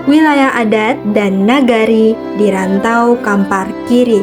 wilayah adat dan nagari di Rantau Kampar Kiri.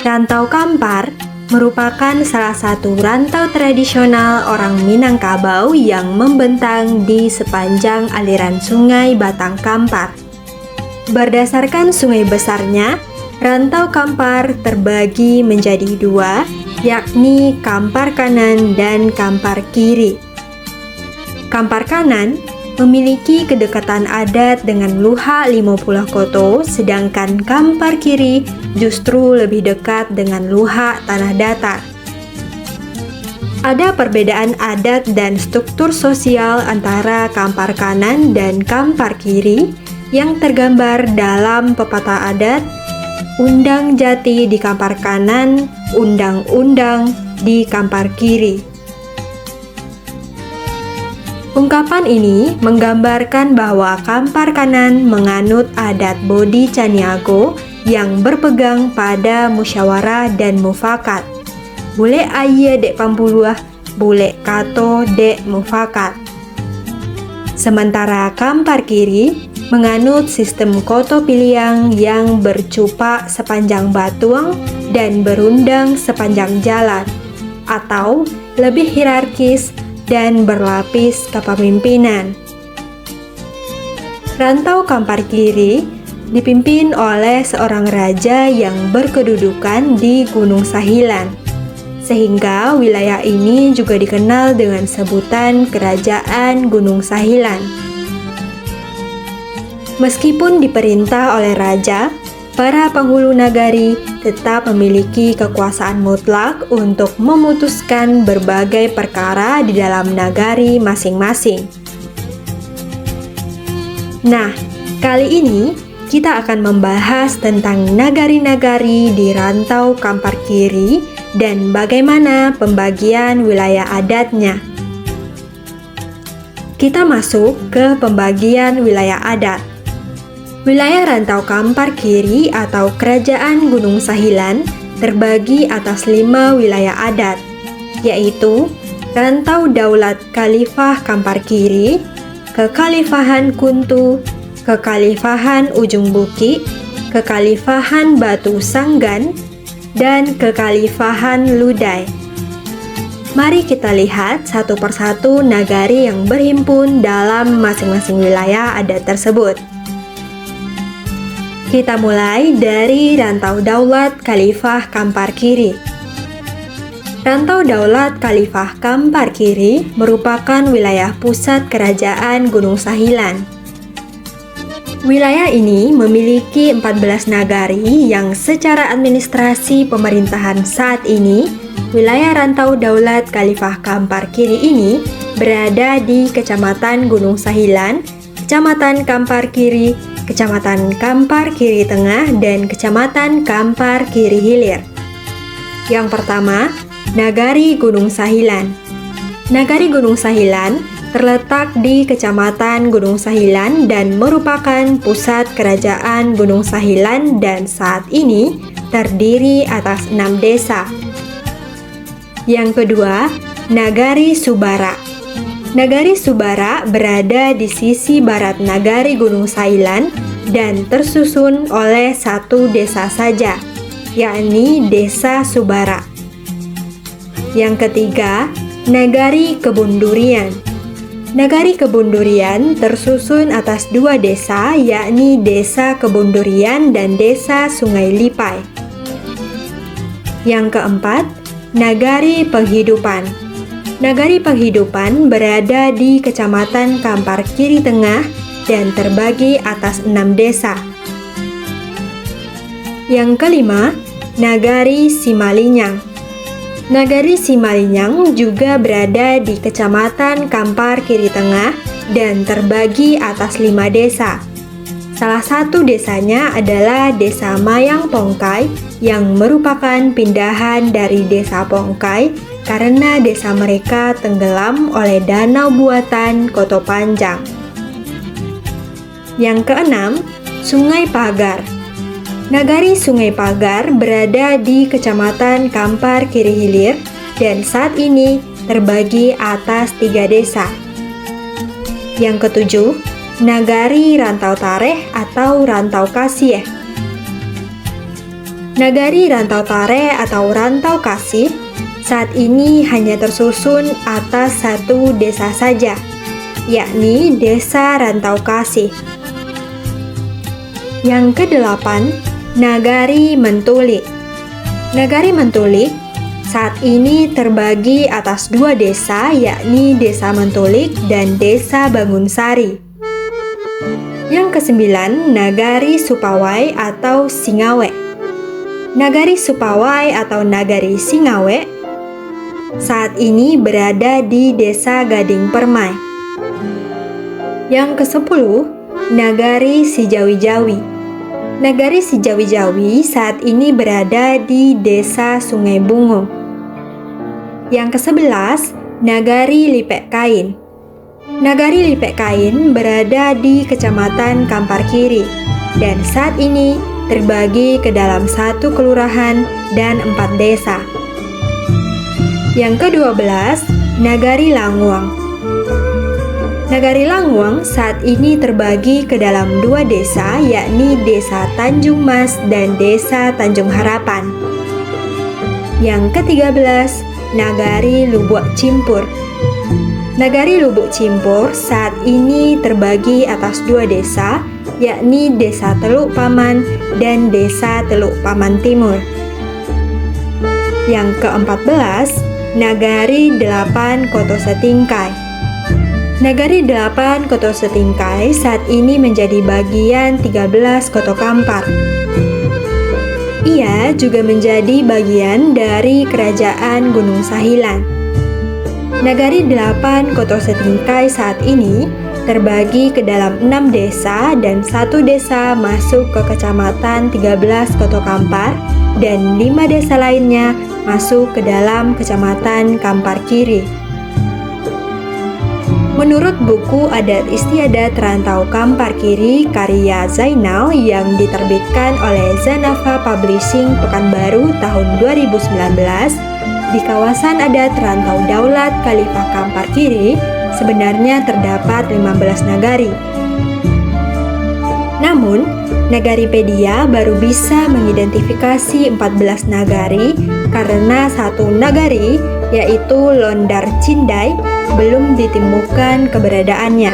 Rantau Kampar merupakan salah satu rantau tradisional orang Minangkabau yang membentang di sepanjang aliran Sungai Batang Kampar. Berdasarkan sungai besarnya, Rantau Kampar terbagi menjadi dua, yakni Kampar Kanan dan Kampar Kiri. Kampar Kanan memiliki kedekatan adat dengan Luhak Limo Pulau Koto, sedangkan Kampar Kiri justru lebih dekat dengan Luhak Tanah Datar. Ada perbedaan adat dan struktur sosial antara Kampar Kanan dan Kampar Kiri yang tergambar dalam pepatah adat, Undang Jati di Kampar Kanan, Undang-undang di Kampar Kiri. Ungkapan ini menggambarkan bahwa Kampar Kanan menganut adat Bodi Caniago yang berpegang pada musyawarah dan mufakat. Bule aye dek pampuluah, bule kato dek mufakat. Sementara Kampar Kiri menganut sistem koto piliang yang bercupak sepanjang batuang dan berundang sepanjang jalan, atau lebih hierarkis dan berlapis kepemimpinan. Rantau Kampar Kiri dipimpin oleh seorang raja yang berkedudukan di Gunung Sahilan, sehingga wilayah ini juga dikenal dengan sebutan Kerajaan Gunung Sahilan. Meskipun diperintah oleh raja, para penghulu nagari tetap memiliki kekuasaan mutlak untuk memutuskan berbagai perkara di dalam nagari masing-masing. Nah, kali ini kita akan membahas tentang nagari-nagari di Rantau Kampar Kiri dan bagaimana pembagian wilayah adatnya. Kita masuk ke pembagian wilayah adat. Wilayah Rantau Kampar Kiri atau Kerajaan Gunung Sahilan terbagi atas 5 wilayah adat, yaitu Rantau Daulat Khalifah Kampar Kiri, Kekhalifahan Kuntu, Kekhalifahan Ujung Buki, Kekhalifahan Batu Sanggan, dan Kekhalifahan Ludai. Mari kita lihat satu persatu nagari yang berhimpun dalam masing-masing wilayah adat tersebut. Kita mulai dari Rantau Daulat Khalifah Kampar Kiri. Rantau Daulat Khalifah Kampar Kiri merupakan wilayah pusat Kerajaan Gunung Sahilan. Wilayah ini memiliki 14 nagari yang secara administrasi pemerintahan saat ini, wilayah Rantau Daulat Khalifah Kampar Kiri ini berada di Kecamatan Gunung Sahilan, Kecamatan Kampar Kiri, Kecamatan Kampar Kiri Tengah, dan Kecamatan Kampar Kiri Hilir. Yang pertama, Nagari Gunung Sahilan. Nagari Gunung Sahilan terletak di Kecamatan Gunung Sahilan dan merupakan pusat Kerajaan Gunung Sahilan dan saat ini terdiri atas 6 desa. Yang kedua, Nagari Subara. Nagari Subara berada di sisi barat Nagari Gunung Sahilan dan tersusun oleh satu desa saja, yakni Desa Subara. Yang ketiga, Nagari Kebun Durian. Nagari Kebun Durian tersusun atas 2 desa, yakni Desa Kebun Durian dan Desa Sungai Lipai. Yang keempat, Nagari Penghidupan. Nagari Penghidupan berada di Kecamatan Kampar Kiri Tengah dan terbagi atas 6 desa. Yang kelima, Nagari Simalinyang. Nagari Simalinyang juga berada di Kecamatan Kampar Kiri Tengah dan terbagi atas 5 desa. Salah satu desanya adalah Desa Mayang Pongkai yang merupakan pindahan dari Desa Pongkai karena desa mereka tenggelam oleh danau buatan Koto Panjang. Yang keenam, Sungai Pagar. Nagari Sungai Pagar berada di Kecamatan Kampar Kiri Hilir dan saat ini terbagi atas 3 desa. Yang ketujuh, Nagari Rantau Tareh atau Rantau Kasih. Nagari Rantau Tareh atau Rantau Kasih saat ini hanya tersusun atas 1 desa saja, yakni Desa Rantau Kasih. Yang kedelapan, Nagari Mentulik. Nagari Mentulik saat ini terbagi atas 2 desa, yakni Desa Mentulik dan Desa Bangunsari. Yang kesembilan, Nagari Supawai atau Singawe. Nagari Supawai atau Nagari Singawe saat ini berada di Desa Gading Permai. Yang ke-10, Nagari Sijawi-Jawi. Nagari Sijawi-Jawi saat ini berada di Desa Sungai Bungo. Yang ke-11, Nagari Lipek Kain. Nagari Lipek Kain berada di Kecamatan Kampar Kiri dan saat ini terbagi ke dalam 1 kelurahan dan 4 desa. Yang ke-12, Nagari Languang. Nagari Languang saat ini terbagi ke dalam 2 desa, yakni Desa Tanjung Mas dan Desa Tanjung Harapan. Yang ke-13, Nagari Lubuk Cimpur. Nagari Lubuk Cimpur saat ini terbagi atas 2 desa, yakni Desa Teluk Paman dan Desa Teluk Paman Timur. Yang ke-14, Nagari 8 Koto Setingkai. Nagari 8 Koto Setingkai saat ini menjadi bagian 13 Koto Kampar. Ia juga menjadi bagian dari Kerajaan Gunung Sahilan. Nagari 8 Koto Setingkai saat ini terbagi ke dalam 6 desa dan 1 desa masuk ke Kecamatan 13 Koto Kampar dan 5 desa lainnya masuk ke dalam Kecamatan Kampar Kiri. Menurut buku Adat Istiadat Rantau Kampar Kiri karya Zainal yang diterbitkan oleh Zanafa Publishing Pekanbaru tahun 2019, di kawasan adat Rantau Daulat Khalifah Kampar Kiri sebenarnya terdapat 15 nagari. Namun, Nagaripedia baru bisa mengidentifikasi 14 nagari karena 1 nagari, yaitu Londar Cindai, belum ditemukan keberadaannya.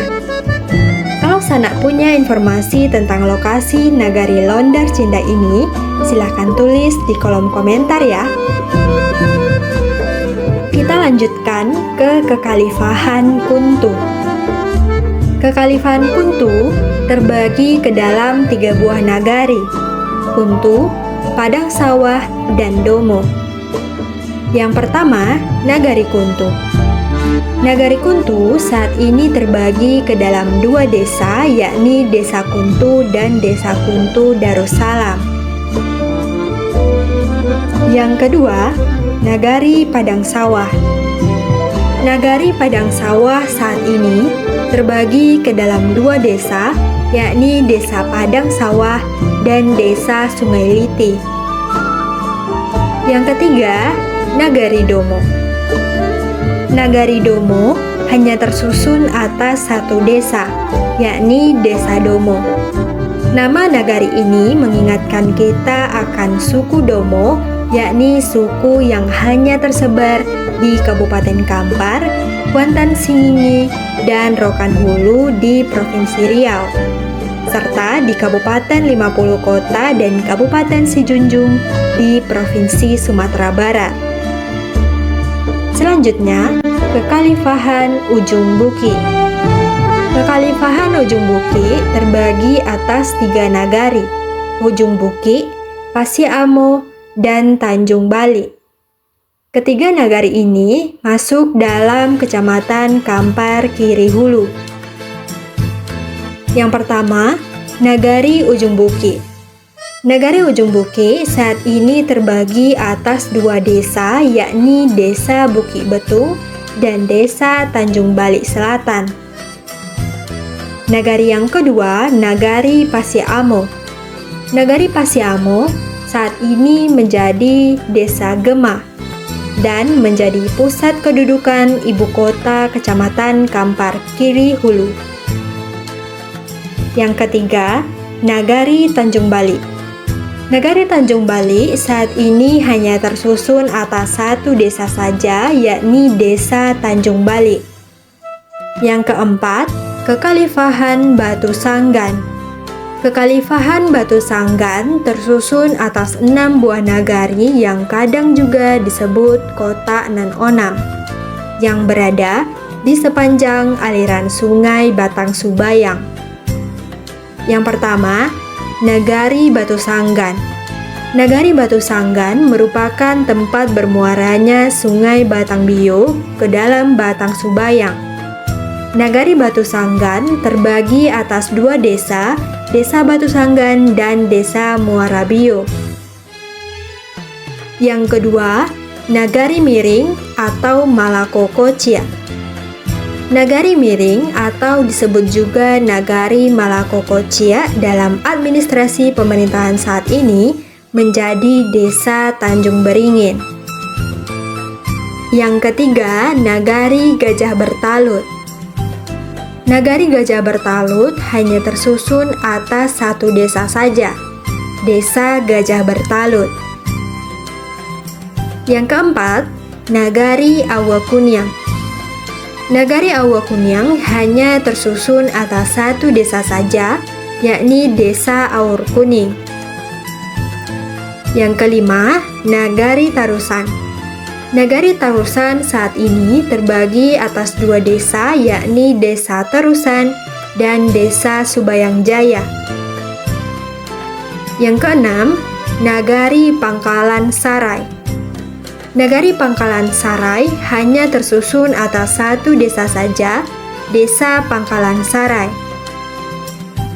Kalau sanak punya informasi tentang lokasi nagari Londar Cindai ini, silahkan tulis di kolom komentar ya. Kita lanjutkan ke Kekhalifahan Kuntu. Kekhalifahan Kuntu terbagi ke dalam 3 buah nagari, Kuntu, Padang Sawah, dan Domo. Yang pertama, Nagari Kuntu. Nagari Kuntu saat ini terbagi ke dalam 2 desa, yakni Desa Kuntu dan Desa Kuntu Darussalam. Yang kedua, Nagari Padang Sawah. Nagari Padang Sawah saat ini terbagi ke dalam 2 desa, yakni Desa Padang Sawah dan Desa Sungai Liti. Yang ketiga, Nagari Domo. Nagari Domo hanya tersusun atas 1 desa, yakni Desa Domo. Nama nagari ini mengingatkan kita akan suku Domo, yakni suku yang hanya tersebar di Kabupaten Kampar, Kuantan Singingi, dan Rokan Hulu di Provinsi Riau, serta di Kabupaten 50 Kota dan Kabupaten Sijunjung di Provinsi Sumatera Barat. Selanjutnya, Kekhalifahan Ujung Buki. Kekhalifahan Ujung Buki terbagi atas 3 nagari, Ujung Buki, Pasiamo, dan Tanjung Bali. Ketiga nagari ini masuk dalam Kecamatan Kampar Kiri Hulu. Yang pertama, Nagari Ujung Buki. Nagari Ujung Buki saat ini terbagi atas 2 desa, yakni Desa Buki Betung dan Desa Tanjung Balik Selatan. Nagari yang kedua, Nagari Pasiamo. Nagari Pasiamo saat ini menjadi Desa Gema dan menjadi pusat kedudukan ibu kota Kecamatan Kampar Kiri Hulu. Yang ketiga, Nagari Tanjung Balik. Nagari Tanjung Balik saat ini hanya tersusun atas 1 desa saja, yakni Desa Tanjung Balik. Yang keempat, Kekhalifahan Batu Sanggan. Kekhalifahan Batu Sanggan tersusun atas 6 buah nagari yang kadang juga disebut Kota Nan Onam, yang berada di sepanjang aliran sungai Batang Subayang. Yang pertama, Nagari Batu Sanggan. Nagari Batu Sanggan merupakan tempat bermuaranya Sungai Batang Bio ke dalam Batang Subayang. Nagari Batu Sanggan terbagi atas 2 desa, Desa Batu Sanggan dan Desa Muara Bio. Yang kedua, Nagari Miring atau Malakokocia. Nagari Miring atau disebut juga Nagari Malakokocia dalam administrasi pemerintahan saat ini menjadi Desa Tanjung Beringin. Yang ketiga, Nagari Gajah Bertalut. Nagari Gajah Bertalut hanya tersusun atas 1 desa saja, Desa Gajah Bertalut. Yang keempat, Nagari Awakuniang. Nagari Awakuniang hanya tersusun atas 1 desa saja, yakni Desa Aur Kuning. Yang kelima, Nagari Tarusan. Nagari Tarusan saat ini terbagi atas 2 desa, yakni Desa Tarusan dan Desa Subayang Jaya. Yang keenam, Nagari Pangkalan Sarai. Nagari Pangkalan Sarai hanya tersusun atas 1 desa saja, Desa Pangkalan Sarai.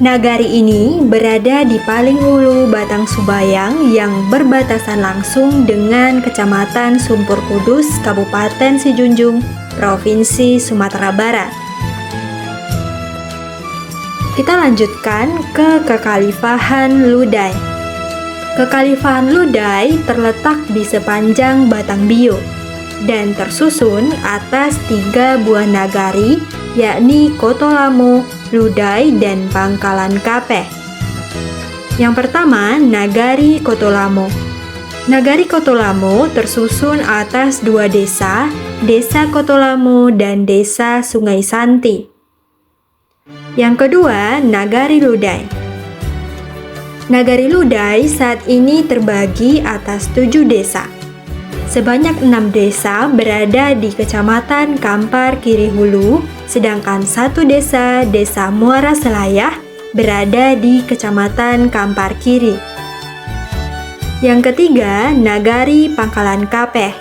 Nagari ini berada di paling hulu Batang Subayang yang berbatasan langsung dengan Kecamatan Sumpur Kudus, Kabupaten Sijunjung, Provinsi Sumatera Barat. Kita lanjutkan ke Kekhalifahan Ludai. Kekhalifahan Ludai terletak di sepanjang Batang Bio dan tersusun atas 3 buah nagari, yakni Kotolamo, Ludai, dan Pangkalan Kapeh. Yang pertama, Nagari Kotolamo. Nagari Kotolamo tersusun atas 2 desa, Desa Kotolamo dan Desa Sungai Santi. Yang kedua, Nagari Ludai. Nagari Ludai saat ini terbagi atas 7 desa. Sebanyak 6 desa berada di Kecamatan Kampar Kiri Hulu, sedangkan 1 desa, Desa Muara Selayah, berada di Kecamatan Kampar Kiri. Yang ketiga, Nagari Pangkalan Kapeh.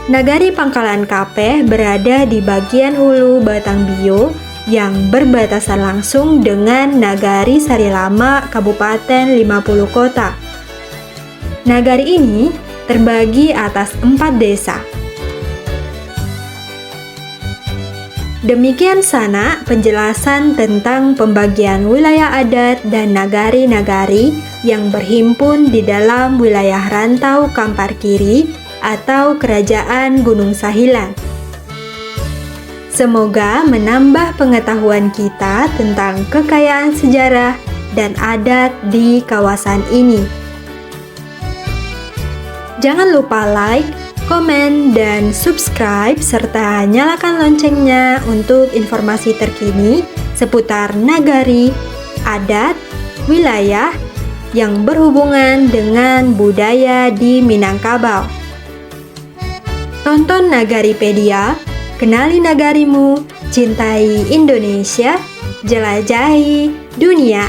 Nagari Pangkalan Kapeh berada di bagian hulu Batang Bio yang berbatasan langsung dengan Nagari Sarilama, Kabupaten 50 Kota. Nagari ini terbagi atas 4 desa. Demikian sana penjelasan tentang pembagian wilayah adat dan nagari-nagari yang berhimpun di dalam wilayah rantau Kampar Kiri atau Kerajaan Gunung Sahilan. Semoga menambah pengetahuan kita tentang kekayaan sejarah dan adat di kawasan ini. Jangan lupa like, komen, dan subscribe, serta nyalakan loncengnya untuk informasi terkini seputar nagari, adat, wilayah yang berhubungan dengan budaya di Minangkabau. Tonton Nagaripedia, kenali nagarimu, cintai Indonesia, jelajahi dunia.